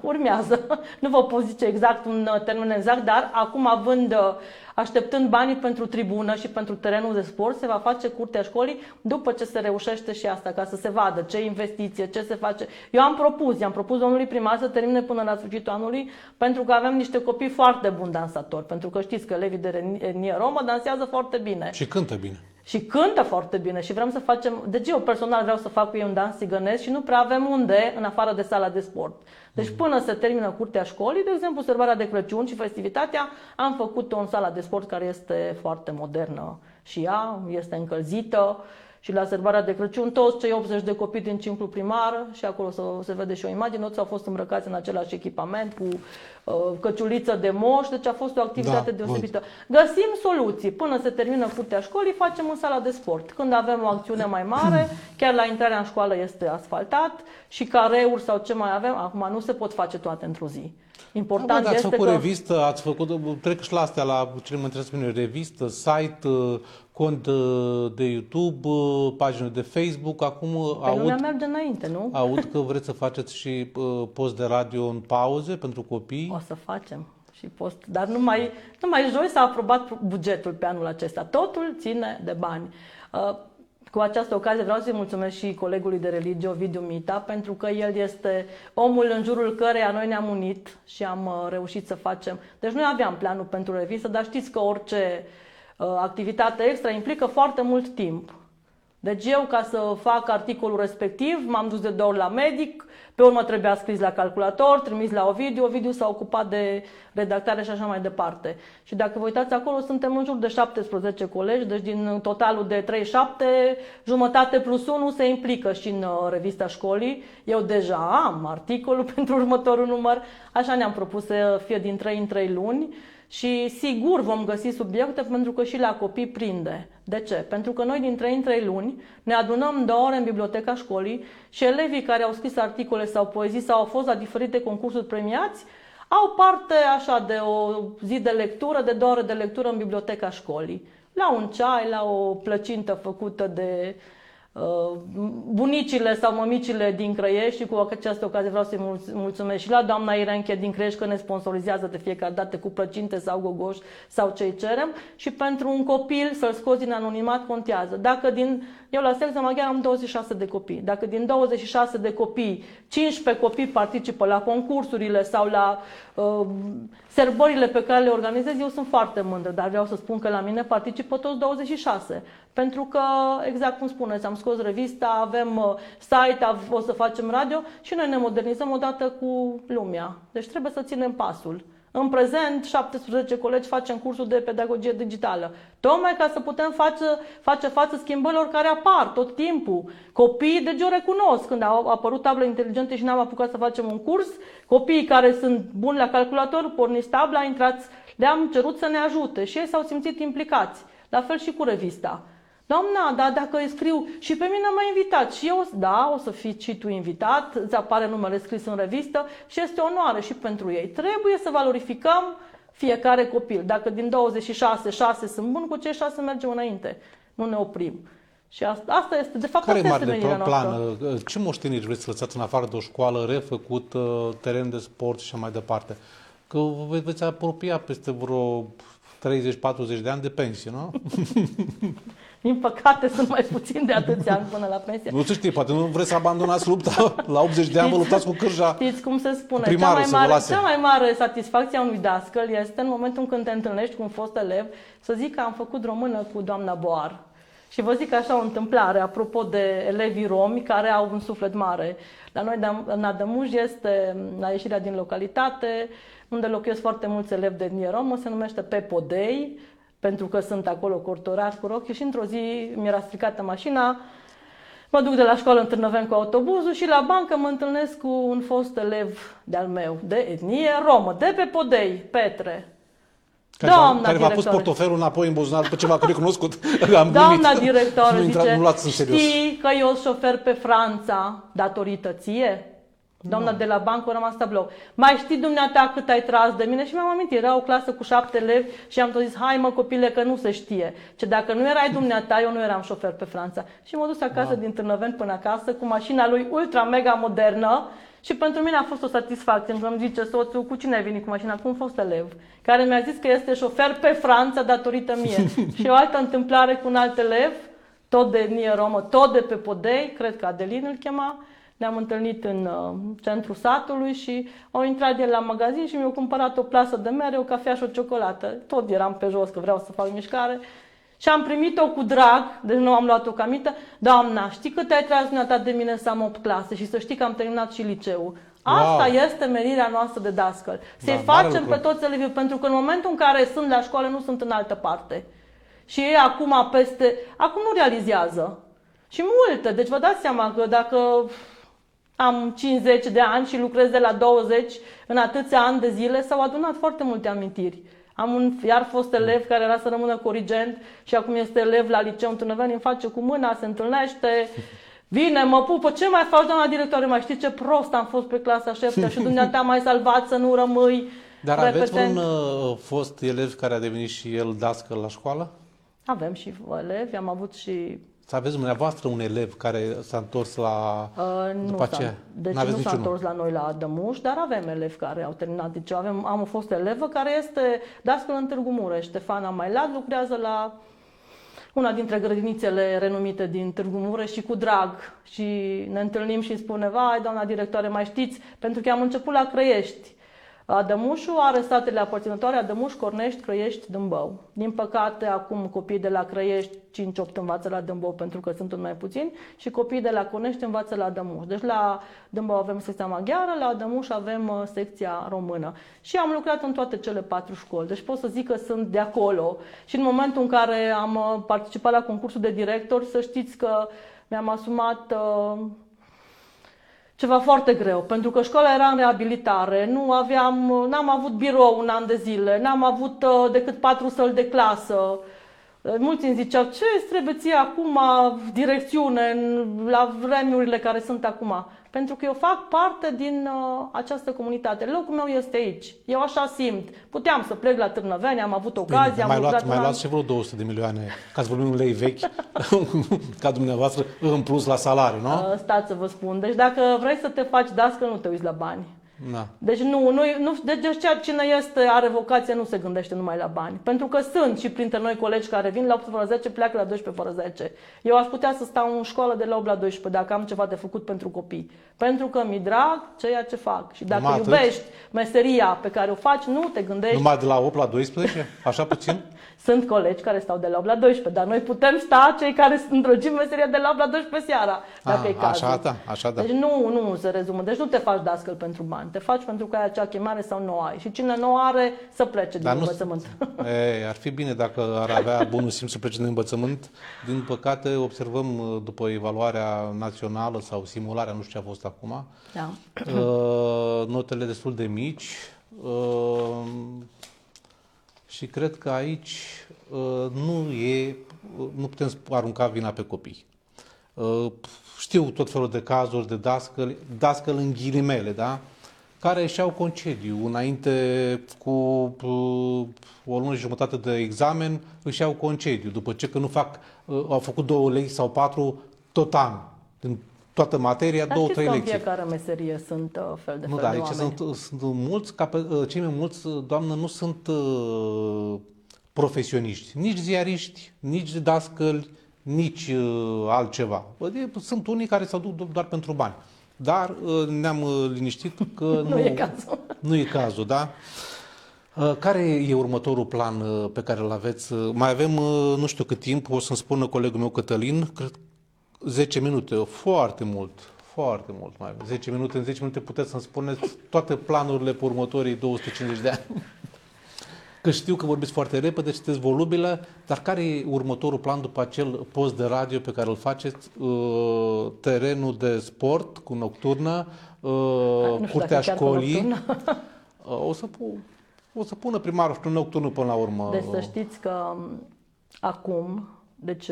Urmează. Nu vă pot zice exact un termen exact, dar acum așteptând banii pentru tribună și pentru terenul de sport, se va face curtea școlii după ce se reușește și asta, ca să se vadă ce investiție, ce se face. I-am propus domnului primar să termine până la sfârșitul anului, pentru că avem niște copii foarte buni dansatori, pentru că știți că elevii de etnie romă dansează foarte bine. Și cântă bine. Și cântă foarte bine și vrem să facem, deci eu personal vreau să fac cu ei un dans țigănesc și nu prea avem unde în afară de sala de sport. Deci până se termină curtea școlii, de exemplu sărbarea de Crăciun și festivitatea, am făcut-o în sala de sport care este foarte modernă și ea este încălzită. Și la sărbarea de Crăciun, toți cei 80 de copii din ciclu primar, și acolo se vede și o imagine, toți au fost îmbrăcați în același echipament, cu căciuliță de moș, deci a fost o activitate deosebită. Găsim soluții. Până se termină curtea școlii, facem în sala de sport. Când avem o acțiune mai mare, chiar la intrarea în școală este asfaltat și careuri sau ce mai avem, acum nu se pot face toate într-o zi. Important ați este făcut că... revistă, ați făcut, trec și la astea, la ce mă interesează pe mine, revistă, site, cont de YouTube, pagină de Facebook, acum lumea merge înainte, nu? Aud că vreți să faceți și post de radio în pauze pentru copii. O să facem și post, dar numai joi s-a aprobat bugetul pe anul acesta. Totul ține de bani. Cu această ocazie vreau să-i mulțumesc și colegului de religie, Ovidiu Mita, pentru că el este omul în jurul căreia noi ne-am unit și am reușit să facem. Deci noi aveam planul pentru revistă, dar știți că orice activitate extra implică foarte mult timp. Deci eu, ca să fac articolul respectiv, m-am dus de 2 ori la medic, pe urmă trebuia scris la calculator, trimis la Ovidiu, Ovidiu s-a ocupat de redactare și așa mai departe. Și dacă vă uitați acolo, suntem în jur de 17 colegi, deci din totalul de 37, jumătate plus 1 se implică și în revista școlii. Eu deja am articolul pentru următorul număr, așa ne-am propus să fie din 3 în 3 luni. Și sigur vom găsi subiecte pentru că și la copii prinde. De ce? Pentru că noi din 3 în 3 luni ne adunăm 2 ore în biblioteca școlii și elevii care au scris articole sau poezii sau au fost la diferite concursuri premiați au parte așa de o zi de lectură, de 2 ore de lectură în biblioteca școlii. La un ceai, la o plăcintă făcută de bunicile sau mămicile din Crăiești și cu această ocazie vreau să-i mulțumesc și la doamna Irenche din Crăiești că ne sponsorizează de fiecare dată cu plăcinte sau gogoși sau ce-i cerem și pentru un copil să-l scoți din anonimat contează. Eu la Selecția Maghiară am 26 de copii. Dacă din 26 de copii, 15 copii participă la concursurile sau la sărbările pe care le organizez, eu sunt foarte mândră, dar vreau să spun că la mine participă toți 26. Pentru că, exact cum spuneți, am scos revista, avem site, o să facem radio și noi ne modernizăm odată cu lumea. Deci trebuie să ținem pasul. În prezent, 17 colegi facem cursul de pedagogie digitală. Tocmai ca să putem face față schimbărilor care apar tot timpul. Copiii, deci eu recunosc, când au apărut tablele inteligente și n-am apucat să facem un curs, copiii care sunt buni la calculator, porniți tabla, intrați, le-am cerut să ne ajute și ei s-au simțit implicați. La fel și cu revista. Doamna, dar dacă îi scriu și pe mine m-a invitat și eu, da, o să fii și tu invitat, îți apare numele scris în revistă și este onoare și pentru ei. Trebuie să valorificăm fiecare copil. Dacă din 26, 6 sunt buni, cu cei 6 mergem înainte. Nu ne oprim. Și asta este, de fapt, care asta este mare menirea plan? noastră. Ce moșteniri vreți să lăsați în afară de o școală refăcut, teren de sport și așa mai departe? Că veți apropia peste vreo 30-40 de ani de pensie, nu? Din păcate sunt mai puțin de atâția ani până la pensie. Nu se știe, poate nu vreți să abandonați lupta la 80 de ani, vă luptați cu cârja. Știți cum se spune, cea mai mare satisfacție a unui dascăl este în momentul când te întâlnești cu un fost elev să zic că am făcut română cu doamna Boar. Și vă zic așa o întâmplare, apropo de elevii romi care au un suflet mare. La noi, în Adămuș, este, la ieșirea din localitate, unde locuiesc foarte mulți elevi de etnie romă, se numește Pe Podei, pentru că sunt acolo cortorați cu rochi și într-o zi mi-era stricată mașina, mă duc de la școală în Târnăveni cu autobuzul și la bancă mă întâlnesc cu un fost elev de-al meu, de etnie romă, de Pe Podei, Petre. Care v-a pus portofelul înapoi în buzunar după ce v-a recunoscut. Doamna directoare zice, nu luați în serios. Știi că eu șofer pe Franța datorită ție? Doamna de la bancă a rămas tablou. Mai știi dumneata cât ai tras de mine? Și mi-am amintit, era o clasă cu 7 elevi și am tot zis, hai mă copile că nu se știe. Ce dacă nu erai dumneata, eu nu eram șofer pe Franța. Și m-am dus acasă din Târnăveni până acasă cu mașina lui ultra mega modernă. Și pentru mine a fost o satisfacție, îmi zice soțul, cu cine ai venit cu mașina? Cu un fost elev, care mi-a zis că este șofer pe Franța datorită mie. Și o altă întâmplare cu un alt elev, tot de etnie romă, tot de Pe Podei, cred că Adelin îl chema. Ne-am întâlnit în centrul satului și au intrat el la magazin și mi-au cumpărat o plasă de mere, o cafea și o ciocolată. Tot eram pe jos că vreau să fac mișcare. Și am primit-o cu drag, deci nu am luat-o ca mită. Doamna, știi cât ai tras dumneata de mine să am 8 clase și să știi că am terminat și liceul. Asta este menirea noastră de dascăl. Să-i facem pe toți elevii, pentru că în momentul în care sunt la școală, nu sunt în altă parte. Și ei acum acum nu realizează. Și multe, deci vă dați seama că dacă am 50 de ani și lucrez de la 20 în atâția ani de zile, s-au adunat foarte multe amintiri. Am un iar fost elev care era să rămână corigent și acum este elev la liceu în Târnăveni, îmi face cu mâna, se întâlnește, vine, mă pupă, ce mai faci, doamna directoare, mai știi ce prost am fost pe clasa 7 și dumneata m-ai salvat să nu rămâi Dar repetent. aveți un fost elev care a devenit și el dascăl la școală? Avem și elevi, am avut și... Să aveți dumneavoastră un elev care s-a întors la... după aceea? Deci nu s-a întors la noi la Adămuș, dar avem elevi care au terminat liceu. Am fost elevă care este dascăl în Târgu Mureș, Ștefana Mailat, lucrează la una dintre grădinițele renumite din Târgu Mureș și cu drag. Și ne întâlnim și îmi spune, vai, doamna directoare, mai știți? Pentru că am început la Crăiești. Adămușul are satele aparținătoare Adămuș, Cornești, Crăiești, Dâmbău. Din păcate, acum copiii de la Crăiești 5-8 învață la Dâmbău pentru că sunt mai puțini și copiii de la Cornești învață la Adămuș. Deci la Dâmbău avem secția maghiară, la Adămuș avem secția română. Și am lucrat în toate cele 4 școli, deci pot să zic că sunt de acolo. Și în momentul în care am participat la concursul de director, să știți că mi-am asumat... ceva foarte greu, pentru că școala era în reabilitare, n-am avut birou un an de zile, n-am avut decât 4 săli de clasă. Mulți îmi ziceau, ce îți trebuie ție acum direcțiune la vremurile care sunt acum? Pentru că eu fac parte din această comunitate. Locul meu este aici. Eu așa simt. Puteam să plec la Târnăveni, am avut ocazia. Mai luați și vreo 200 de milioane, ca să vorbim în lei vechi, ca dumneavoastră, în plus la salariu, nu? Stați să vă spun. Deci dacă vrei să te faci dascăl, nu te uiți la bani. Da. Deci deci cine are vocație nu se gândește numai la bani. Pentru că sunt și printre noi colegi care vin la 8 fără 10, pleacă la 12 fără 10. Eu aș putea să stau în școală de la 8 la 12 dacă am ceva de făcut pentru copii. Pentru că mi-e drag ceea ce fac. Și dacă iubești meseria pe care o faci, nu te gândești... Numai de la 8 la 12? Așa puțin? Sunt colegi care stau de la 8 la 12, dar noi putem sta cei care îndrăgim meseria de la 8 la 12 seara, dacă e cazul. Așa da. Deci nu se rezumă. Deci nu te faci dascăl pentru bani. Te faci pentru că ai acea chemare sau nu ai. Și cine nu are, să plece din învățământ. Ar fi bine dacă ar avea bunul simț să plece din învățământ. Din păcate, observăm după evaluarea națională sau simularea, nu știu ce a fost acum, da. Notele destul de mici. Și cred că aici nu putem arunca vina pe copii. Știu tot felul de cazuri de dascăl în ghilimele, da? Care își iau concediu. Înainte, cu o lună și jumătate de examen, își iau concediu. După ce că au făcut 2 lecții sau 4 tot an. În toată materia, 2-3 lecții. Dar în fiecare meserie sunt fel de oameni. Aici sunt mulți, cei mai mulți, doamnă, nu sunt profesioniști. Nici ziariști, nici dascăli, nici altceva. Sunt unii care se duc doar pentru bani. Dar ne-am liniștit că nu e cazul. Nu e cazul, da? Care e următorul plan pe care îl aveți? Mai avem nu știu cât timp, o să-mi spună colegul meu Cătălin, cred 10 minute, foarte mult, foarte mult mai avem. 10 minute, în 10 minute puteți să-mi spuneți toate planurile pe următorii 250 de ani. Că știu că vorbiți foarte repede, sunteți volubile, dar care e următorul plan după acel post de radio pe care îl faceți? Terenul de sport cu nocturnă, curtea școlii. O să pună primarul și nocturnul până la urmă. Deci să știți că acum, deci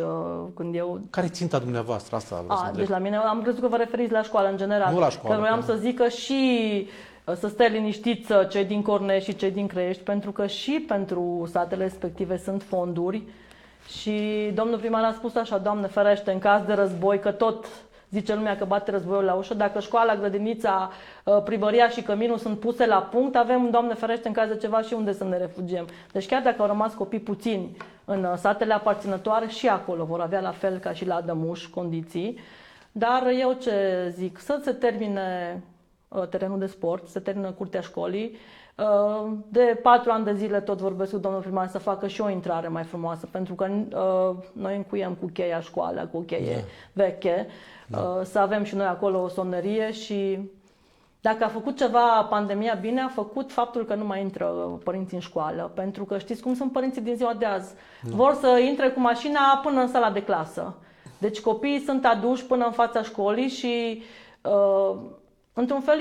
când eu... Care e ținta dumneavoastră asta? Deci la mine am crezut că vă referiți la școală în general. Nu la școală. Că vreau să zic că și să stai liniștiți cei din Cornești și cei din Crești, pentru că și pentru satele respective sunt fonduri și domnul primar a spus așa, Doamne ferește, în caz de război, că tot zice lumea că bate războiul la ușă, dacă școala, grădinița, primăria și căminul sunt puse la punct, avem, Doamne ferește, în caz de ceva și unde să ne refugiem. Deci chiar dacă au rămas copii puțini în satele aparținătoare, și acolo vor avea la fel ca și la Adămuș condiții. Dar eu ce zic, să se termine terenul de sport, se termină curtea școlii. De 4 ani de zile tot vorbesc cu domnul primar să facă și o intrare mai frumoasă, pentru că noi încuiem cu cheia școala, cu o cheie veche, să avem și noi acolo o somnerie și dacă a făcut ceva pandemia bine, a făcut faptul că nu mai intră părinții în școală, pentru că știți cum sunt părinții din ziua de azi. Vor să intre cu mașina până în sala de clasă. Deci copiii sunt aduși până în fața școlii și într-un fel,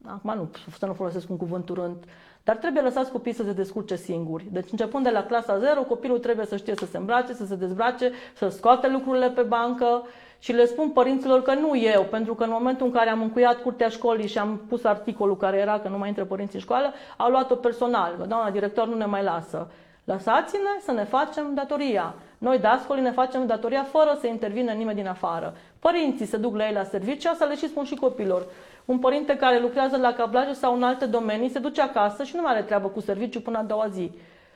acum nu folosesc un cuvânt urât, dar trebuie lăsați copiii să se descurce singuri. Deci începând de la clasa 0, copilul trebuie să știe să se îmbrace, să se dezbrace, să scoate lucrurile pe bancă și le spun părinților că nu eu, pentru că în momentul în care am încuiat curtea școlii și am pus articolul care era că nu mai intră părinții în școală, au luat-o personal, că doamna director nu ne mai lasă. Lăsați-ne să ne facem datoria. Noi, dascolii, ne facem datoria fără să intervină nimeni din afară. Părinții se duc la ei la serviciu, asta le și spun și copilor. Un părinte care lucrează la cablaje sau în alte domenii se duce acasă și nu mai are treabă cu serviciu până a doua zi.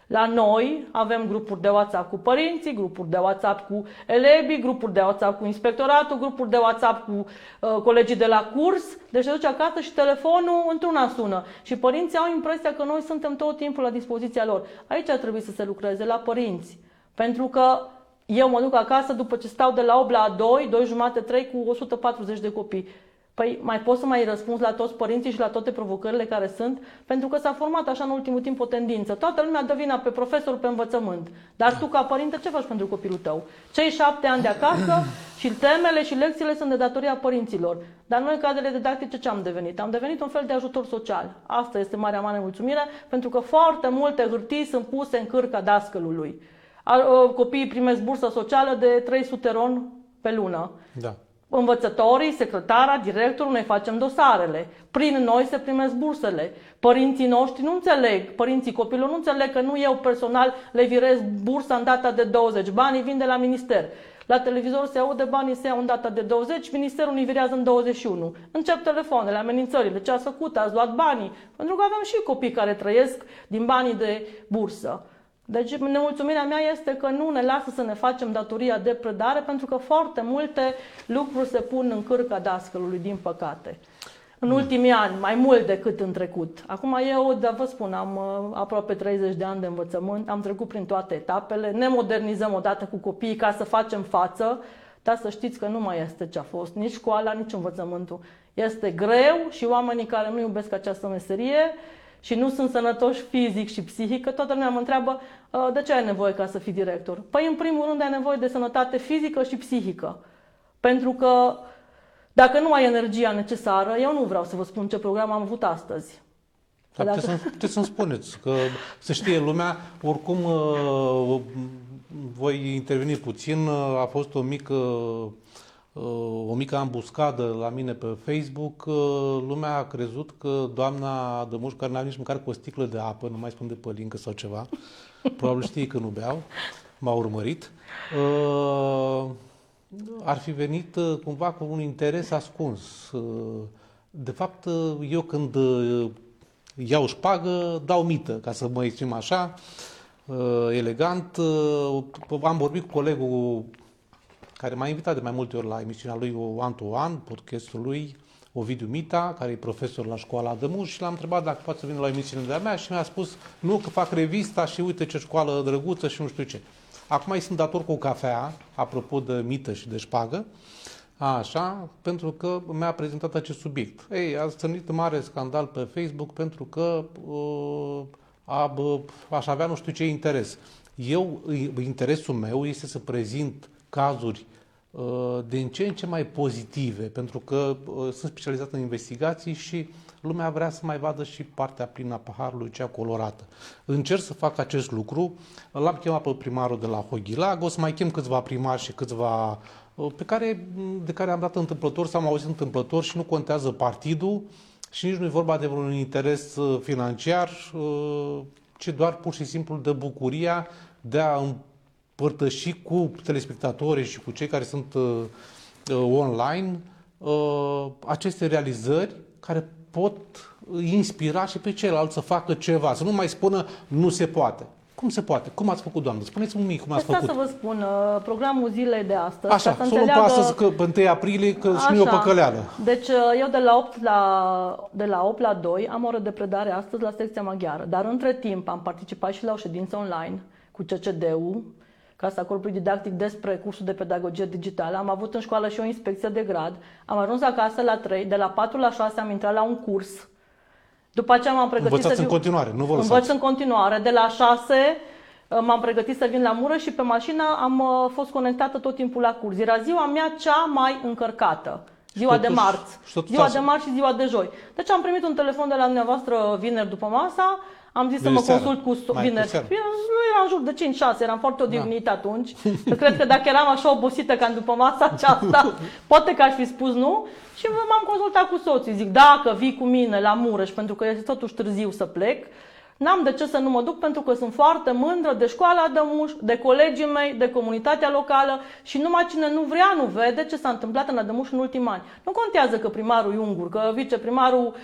La noi avem grupuri de WhatsApp cu părinții, grupuri de WhatsApp cu elevii, grupuri de WhatsApp cu inspectoratul, grupuri de WhatsApp cu colegii de la curs. Deci se duce acasă și telefonul într-una sună. Și părinții au impresia că noi suntem tot timpul la dispoziția lor. Aici ar trebui să se lucreze la părinți. Pentru că eu mă duc acasă după ce stau de la 8 la 2, 2 jumate, 3 cu 140 de copii. Păi mai pot să mai răspunzi la toți părinții și la toate provocările care sunt? Pentru că s-a format așa în ultimul timp o tendință. Toată lumea dă vina pe profesor, pe învățământ. Dar tu, ca părinte, ce faci pentru copilul tău? Cei 7 ani de acasă și temele și lecțiile sunt de datoria părinților. Dar noi, cadrele didactice, ce am devenit? Am devenit un fel de ajutor social. Asta este marea mea nemulțumire, pentru că foarte multe hârtii sunt puse în cârca dascălului. Copiii primesc bursă socială de 300 RON pe lună. Da. Învățătorii, secretara, directorul, noi facem dosarele. Prin noi se primesc bursele. Părinții noștri nu înțeleg, părinții copilor nu înțeleg că nu eu personal le virez bursa în data de 20. Banii vin de la minister. La televizor se aude, banii se iau în data de 20, ministerul îi virează în 21. Încep telefoanele, amenințările, ce ați făcut, ați luat banii. Pentru că avem și copii care trăiesc din banii de bursă. Deci nemulțumirea mea este că nu ne lasă să ne facem datoria de predare, pentru că foarte multe lucruri se pun în cârca dascălului, din păcate. În ultimii ani, mai mult decât în trecut. Acum eu, vă spun, am aproape 30 de ani de învățământ, am trecut prin toate etapele, ne modernizăm odată cu copiii ca să facem față, dar să știți că nu mai este ce a fost, nici școala, nici învățământul. Este greu și oamenii care nu iubesc această meserie și nu sunt sănătoși fizic și psihic, că toată lumea mă întreabă de ce ai nevoie ca să fii director? Păi în primul rând ai nevoie de sănătate fizică și psihică. Pentru că dacă nu ai energia necesară, eu nu vreau să vă spun ce program am avut astăzi. Dar puteți să-mi spuneți, că să știe lumea, oricum voi interveni puțin, a fost o mică ambuscadă la mine pe Facebook. Lumea a crezut că doamna Dămuș, care n-a nici măcar cu o sticlă de apă, nu mai spun de pălincă sau ceva, probabil știe că nu beau, m-a urmărit, ar fi venit cumva cu un interes ascuns. De fapt, eu când iau șpagă, dau mită, ca să mă exprim așa, elegant. Am vorbit cu colegul care m-a invitat de mai multe ori la emisiunea lui One to One, podcastul lui, Ovidiu Mita, care e profesor la școala Adămuș, și l-am întrebat dacă poate să vină la emisiunea de-a mea și mi-a spus nu, că fac revista și uite ce școală drăguță și nu știu ce. Acum îi sunt dator cu o cafea, apropo de mită și de șpagă, așa, pentru că mi-a prezentat acest subiect. Ei, a stârnit mare scandal pe Facebook pentru că aș avea nu știu ce interes. Interesul meu este să prezint cazuri din ce în ce mai pozitive, pentru că sunt specializat în investigații și lumea vrea să mai vadă și partea plină a paharului, cea colorată. Încerc să fac acest lucru. L-am chemat pe primarul de la Hoghilag, o să mai chem câțiva primari și câțiva de care am dat întâmplător sau am auzit întâmplător și nu contează partidul și nici nu e vorba de vreun interes financiar, ci doar pur și simplu de bucuria de a împărtăși cu telespectatorii și cu cei care sunt online aceste realizări care pot inspira și pe ceilalți să facă ceva, să nu mai spună nu se poate. Cum se poate? Cum ați făcut, doamnă? Spuneți-mi mie cum ați făcut. Să vă spun, programul zilei de astăzi. Așa, să luăm pe astăzi, că pe 1 aprilie, că și nu e o păcăleală. Deci eu de la 8 la 2 am o oră de predare astăzi la secția maghiară, dar între timp am participat și la o ședință online cu CCD-ul, Casa Corpului Didactic, despre cursul de pedagogie digitală. Am avut în școală și o inspecție de grad. Am ajuns acasă la 3, de la 4 la 6 am intrat la un curs. După aceea m-am pregătit Învățați în continuare, nu vă lăsați. Învăț în continuare. De la 6 m-am pregătit să vin la Mureș și pe mașină am fost conectată tot timpul la curs. Era ziua mea cea mai încărcată. Ziua de marți. Ziua de marți și ziua de joi. Deci am primit un telefon de la dumneavoastră vineri după masa. Am zis să mă consult cu vineri. Nu era în jur de 5-6, eram foarte odihnit atunci. Cred că dacă eram așa obosită ca după masa aceasta, poate că aș fi spus nu. Și m-am consultat cu soții. Zic, dacă vii cu mine la Mureș, pentru că este totuși târziu să plec, n-am de ce să nu mă duc, pentru că sunt foarte mândră de școala Adămuș, de colegii mei, de comunitatea locală și numai cine nu vrea nu vede ce s-a întâmplat în Adămuș în ultimii ani. Nu contează că primarul e ungur, că viceprimarul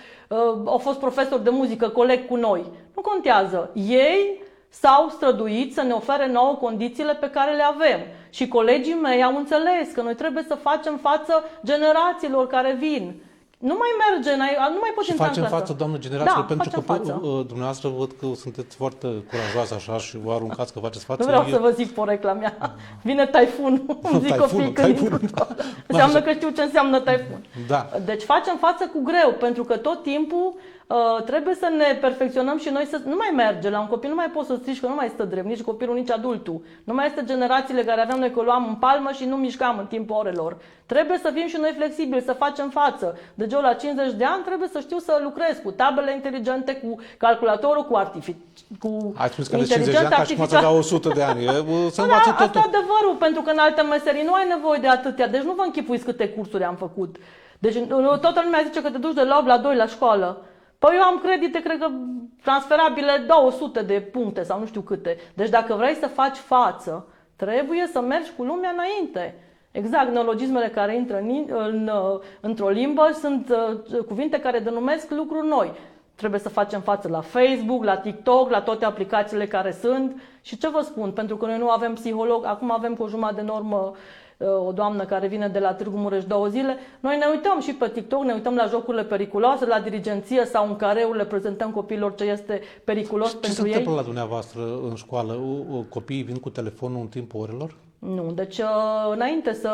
a fost profesor de muzică, coleg cu noi. Nu contează. Ei s-au străduit să ne ofere nouă condițiile pe care le avem. Și colegii mei au înțeles că noi trebuie să facem față generațiilor care vin. Nu mai merge, nu mai poți intra în clasă. Facem față, doamnă generațiilor, da, pentru că dumneavoastră văd că sunteți foarte curajoasă așa și vă aruncați că faceți față. Nu vreau să vă zic porecla mea. Vine taifunul, îmi zic copiii când intru. Înseamnă că știu ce înseamnă taifun. Da. Deci facem față cu greu, pentru că tot timpul trebuie să ne perfecționăm și noi să nu mai merge. La un copil nu mai poți să strici, că nu mai stă drept, nici copilul, nici adultul. Nu mai este generațiile care aveam noi, că o luam în palmă și nu mișcam în timpul orelor. Trebuie să fim și noi flexibili, să facem față. Deci eu la 50 de ani trebuie să știu să lucrez cu tablele inteligente, cu calculatorul, cu ați spus că de 50 de ani ca și cum ați avea 100 de ani. Asta e adevărul, pentru că în alte meserii nu ai nevoie de atâtea. Deci nu vă închipuiți câte cursuri am făcut. Deci toată lumea zice că te duci de la 8 la 2 la școală. Păi eu am credite, cred că transferabile 200 de puncte sau nu știu câte. Deci dacă vrei să faci față, trebuie să mergi cu lumea înainte. Exact, neologismele care intră într-o limbă sunt cuvinte care denumesc lucruri noi. Trebuie să facem față la Facebook, la TikTok, la toate aplicațiile care sunt. Și ce vă spun, pentru că noi nu avem psiholog, acum avem cu o jumătate de normă o doamnă care vine de la Târgu Mureș 2 zile, noi ne uităm și pe TikTok, ne uităm la jocurile periculoase, la dirigenție sau în careu le prezentăm copiilor ce este periculos pentru ei. Ce se întâmplă la dumneavoastră în școală? Copiii vin cu telefonul în timpul orelor? Nu, deci înainte să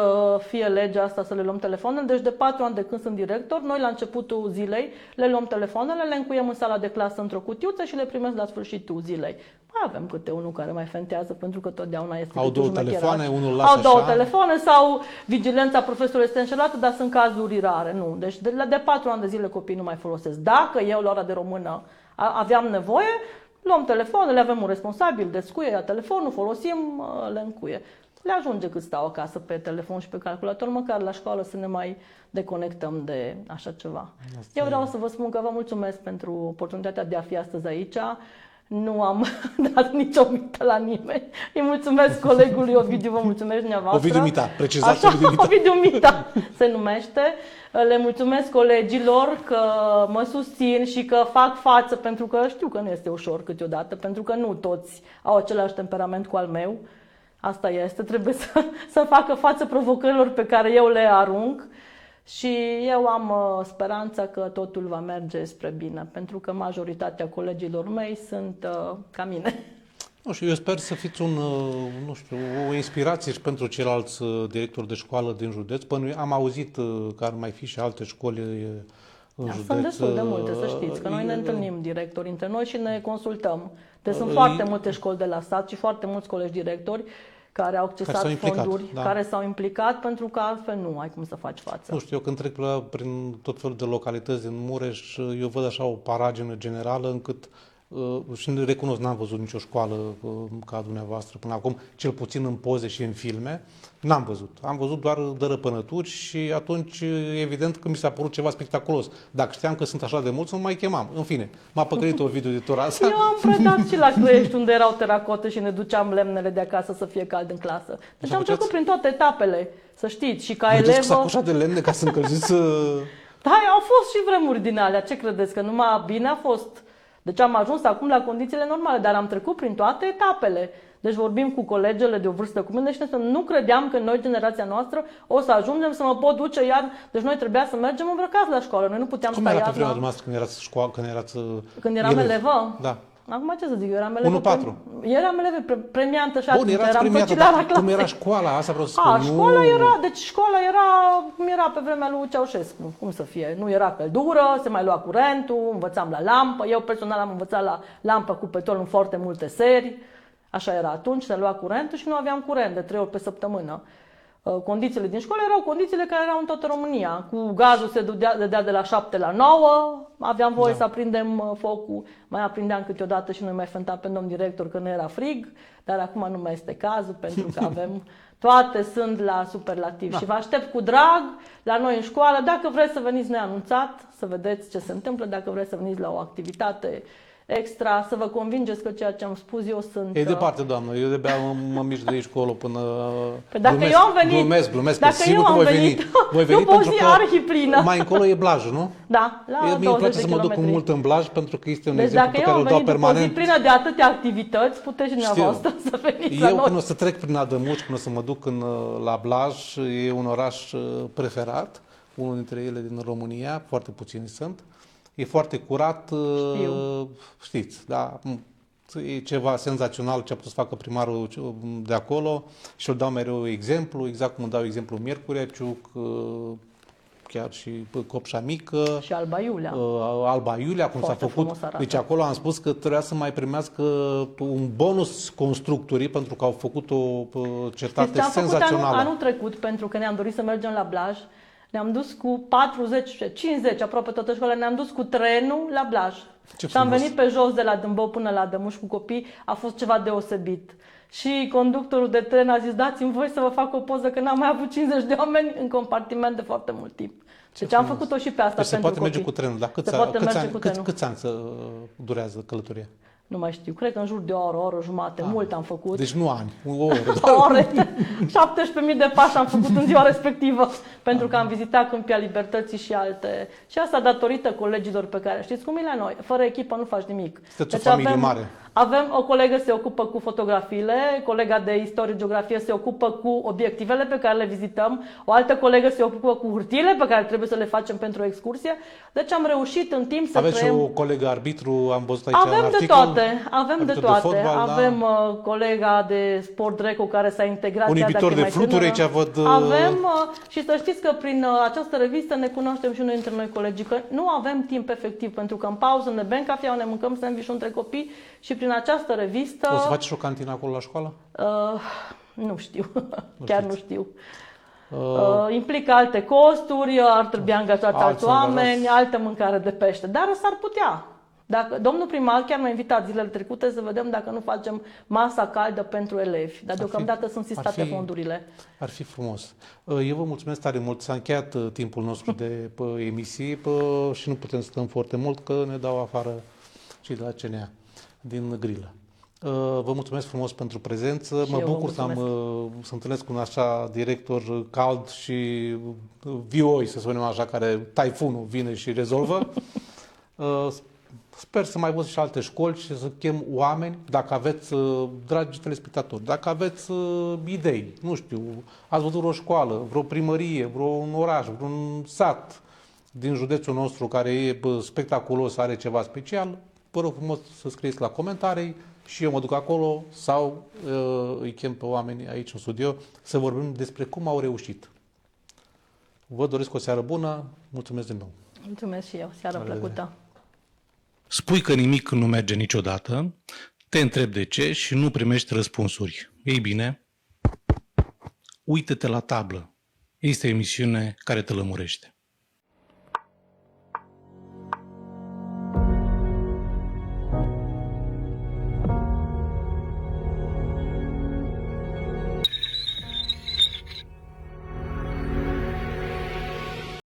fie legea asta să le luăm telefoanele, deci de 4 ani de când sunt director, noi la începutul zilei le luăm telefoanele, le încuiem în sala de clasă într-o cutiuță și le primesc la sfârșitul zilei. Mai avem câte unul care mai fentează, pentru că totdeauna este au două telefoane, unul lasă au două așa. telefoane sau vigilența profesorului este înșelată, dar sunt cazuri rare. Nu, deci de 4 ani de zile copiii nu mai folosesc. Dacă eu la ora de română aveam nevoie, luăm telefoanele, avem un responsabil, descuie ia telefonul, folosim, le încuie. Le ajunge cât stau acasă pe telefon și pe calculator, măcar la școală să ne mai deconectăm de așa ceva. Eu vreau să vă spun că vă mulțumesc pentru oportunitatea de a fi astăzi aici. Nu am dat nicio mită la nimeni. Îi mulțumesc colegului Ovidiu, vă mulțumesc dumneavoastră. Ovidiu Mita, precizați Ovidiu Mita. Ovidiu Mita se numește. Le mulțumesc colegilor că mă susțin și că fac față, pentru că știu că nu este ușor câteodată, pentru că nu toți au același temperament cu al meu. Asta este, trebuie să facă față provocărilor pe care eu le arunc Și eu am speranța că totul va merge spre bine, pentru că majoritatea colegilor mei sunt ca mine. Nu știu, eu sper să fiți nu știu, o inspirație și pentru ceilalți directori de școală din județ. Până am auzit că ar mai fi și alte școli în județ. Sunt destul de multe, să știți, că noi ne întâlnim directori între noi și ne consultăm. Deci sunt foarte multe școli de la stat și foarte mulți colegi directori care au accesat fonduri, care s-au implicat, pentru că altfel nu ai cum să faci față. Nu știu, eu când trec prin tot felul de localități din Mureș, eu văd așa o paragină generală încât și recunosc, n-am văzut nicio școală ca dumneavoastră până acum, cel puțin în poze și în filme, n-am văzut. Am văzut doar dărăpânături și atunci evident că mi s-a părut ceva spectaculos. Dacă știam că sunt așa de mulți, nu mai chemam. În fine, m-a păcălit Ovidiu de asta. Eu am predat și la Cloiești, unde erau teracote și ne duceam lemnele de acasă să fie cald în clasă. Deci am trecut prin toate etapele, să știți, și ca elevă... Cu sacoșa de lemne ca să încălziți... Da, au fost și vremuri din alea, ce credeți, că numai bine a fost... Deci am ajuns acum la condițiile normale, dar am trecut prin toate etapele. Deci vorbim cu colegele de o vârstă cu mine și nu credeam că noi, generația noastră, o să ajungem să mă pot duce iar. Deci noi trebuia să mergem îmbrăcați la școală. Noi nu puteam sta iarna. Cum era pe vremea dumneavoastră când erați școală, când eram elevă? Da. Acum ce să zic, eu eram elevă. 1-4. Eram elevă premiantă și bun, erați premiantă, dar cum era școala? Asta vreau să spun. Școala era, deci școala era cum era pe vremea lui Ceaușescu. Cum să fie? Nu era căldură, se mai lua curentul, învățam la lampă. Eu personal am învățat la lampă cu petrol în foarte multe seri. Așa era atunci, se lua curentul și nu aveam curent de 3 ori pe săptămână. Condițiile din școală erau condițiile care erau în toată România. Cu gazul se dădea de la 7 la 9, aveam voie să aprindem focul, mai aprindeam câteodată și noi mai fântam pe domn director că nu era frig, dar acum nu mai este cazul pentru că avem, toate sunt la superlativ. Și vă aștept cu drag la noi în școală, dacă vreți să veniți neanunțat, să vedeți ce se întâmplă, dacă vreți să veniți la o activitate extra, să vă convingeți că ceea ce am spus eu sunt... E departe, doamnă, eu de-abia mă mișc de aici colo până... Păi dacă eu am venit... Glumesc, dacă eu am venit, nu poți zi arhiplină. Mai încolo e Blajul, nu? Da, la 20 de Mie îmi place să mă duc mult în Blaj, pentru că este un exemplu pe care îl dau permanent. Deci dacă eu am venit după o zi plină de atâtea activități, puteți și dumneavoastră să veniți la noi. Eu când o să trec prin Adămuci, când o să mă duc la Blaj, e un oraș preferat, unul dintre ele din România, foarte puțini sunt. E foarte curat, știți, da? E ceva senzațional ce a putut să facă primarul de acolo și îl dau mereu exemplu, exact cum îmi dau exemplu Miercurea Ciuc, chiar și Copșa Mică. Și Alba Iulia. Alba Iulia, cum s-a făcut. Deci acolo am spus că trebuia să mai primească un bonus constructorii pentru că au făcut o cetate senzațională. Anul trecut, pentru că ne-am dorit să mergem la Blaj, ne-am dus cu 40, 50, aproape toată școala, ne-am dus cu trenul la Blaj. Și am venit pe jos de la Dâmbău până la Dămuș cu copii, a fost ceva deosebit. Și conductorul de tren a zis, dați-mi voi să vă fac o poză, că n-am mai avut 50 de oameni în compartiment de foarte mult timp. Deci am făcut-o și pe asta deci pentru se poate merge cu trenul, dar câți ani durează călătoria? Nu mai știu, cred că în jur de o oră jumate, mult am făcut. Deci nu ani, o oră. Ore. 17.000 de pași am făcut în ziua respectivă, pentru că am vizitat Câmpia Libertății și alte. Și asta datorită colegilor pe care, știți cum e la noi, fără echipă nu faci nimic. Sunteți o familie mare. Avem o colegă se ocupă cu fotografiile, colega de istorie geografie se ocupă cu obiectivele pe care le vizităm, o altă colegă se ocupă cu hârtiile pe care trebuie să le facem pentru o excursie. Deci am reușit în timp să Aveți creăm... și o colegă arbitru, am văzut aici avem articol. De toate, avem de toate. Fotbal, avem colega de sport Reco care s-a integrat. Un iubitor de fluturi aici văd. Avem și să știți că prin această revistă ne cunoaștem și noi între noi colegii, că nu avem timp efectiv, pentru că în pauză ne bem cafea, ne mâncăm sandwich între copii și prin această revistă... O să faci și o cantină acolo la școală? Nu știu, chiar nu știu. Implică alte costuri, ar trebui angajați alți oameni, altă mâncare de pește, dar s-ar putea. Dacă, domnul primar chiar m-a invitat zilele trecute să vedem dacă nu facem masa caldă pentru elevi, dar deocamdată sunt sistate fondurile. Ar fi frumos. Eu vă mulțumesc tare mult. S-a încheiat timpul nostru de emisii și nu putem să stăm foarte mult, că ne dau afară și de la CNA, din grilă. Vă mulțumesc frumos pentru prezență. Mă bucur să întâlnesc cu un așa director cald și vioi, să spunem așa, care taifunul vine și rezolvă. Sper să mai văd și alte școli și să chem oameni, dacă aveți, dragi telespectatori, dacă aveți idei, nu știu, ați văzut o școală, vreo primărie, vreun oraș, vreun sat din județul nostru care e spectaculos, are ceva special, vă rog frumos să scrieți la comentarii și eu mă duc acolo sau îi chem pe oameni aici în studio să vorbim despre cum au reușit. Vă doresc o seară bună, mulțumesc din nou. Mulțumesc și eu, seară plăcută. Spui că nimic nu merge niciodată, te întrebi de ce și nu primești răspunsuri. Ei bine, uită-te la tablă. Este o emisiune care te lămurește.